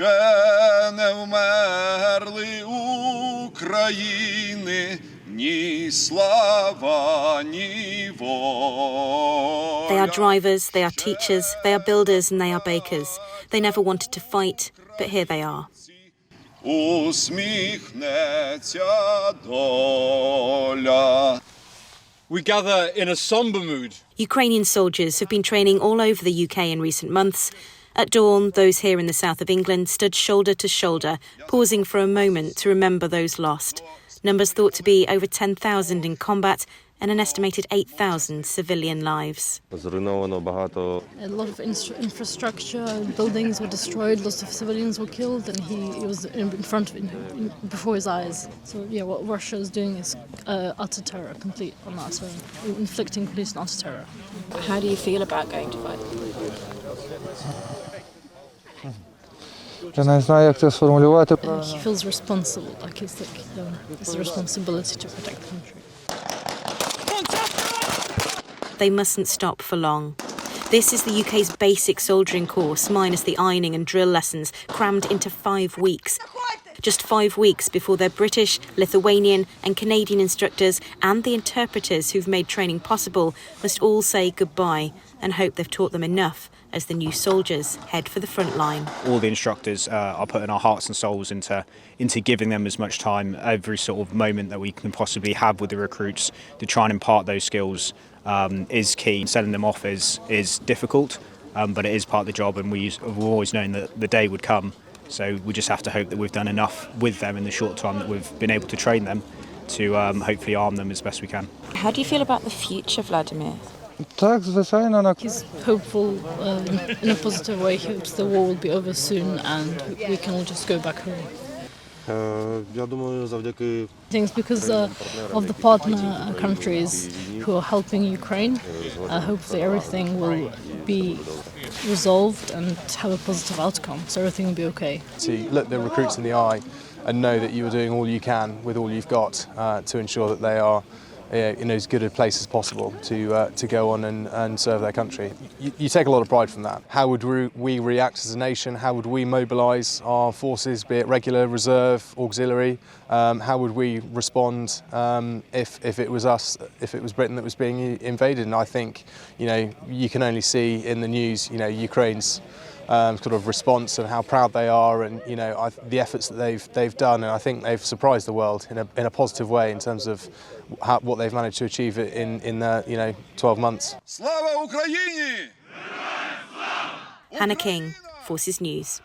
ще не вмерли України, ні слава, ні воля. They are drivers, they are teachers, they are builders and they are bakers. They never wanted to fight, but here they are. Усміхнеться доля. We gather in a somber mood. Ukrainian soldiers have been training all over the UK in recent months. At dawn, those here in the south of England stood shoulder to shoulder, pausing for a moment to remember those lost. Numbers thought to be over 10,000 in combat and an estimated 8,000 civilian lives. A lot of infrastructure, buildings were destroyed, lots of civilians were killed, and he was in front of him, before his eyes. So yeah, what Russia is doing is utter terror, complete on that, so inflicting complete and utter terror. How do you feel about going to fight? He feels responsible, like it's a responsibility to protect the country. They mustn't stop for long. This is the UK's basic soldiering course, minus the ironing and drill lessons, crammed into 5 weeks. Just 5 weeks before their British, Lithuanian and Canadian instructors and the interpreters who've made training possible must all say goodbye and hope they've taught them enough as the new soldiers head for the front line. All the instructors are putting our hearts and souls into giving them as much time, every sort of moment that we can possibly have with the recruits to try and impart those skills is key. Sending them off is difficult, but it is part of the job, and we've always known that the day would come. So we just have to hope that we've done enough with them in the short time that we've been able to train them to hopefully arm them as best we can. How do you feel about the future, Vladimir? He's hopeful in a positive way. He hopes the war will be over soon and we can all just go back home. I think it's because of the partner countries who are helping Ukraine. Hopefully everything will be resolved and have a positive outcome, so everything will be okay. To look the recruits in the eye and know that you are doing all you can with all you've got to ensure that they are in as good a place as possible to go on and serve their country. You take a lot of pride from that. How would we react as a nation? How would we mobilise our forces, be it regular, reserve, auxiliary? How would we respond if it was us, if it was Britain that was being invaded? And I think, you can only see in the news, Ukraine's sort of response and how proud they are, and the efforts that they've done, and I think they've surprised the world in a positive way in terms of what they've managed to achieve in 12 months. Слава Україні! Hannah King, Forces News.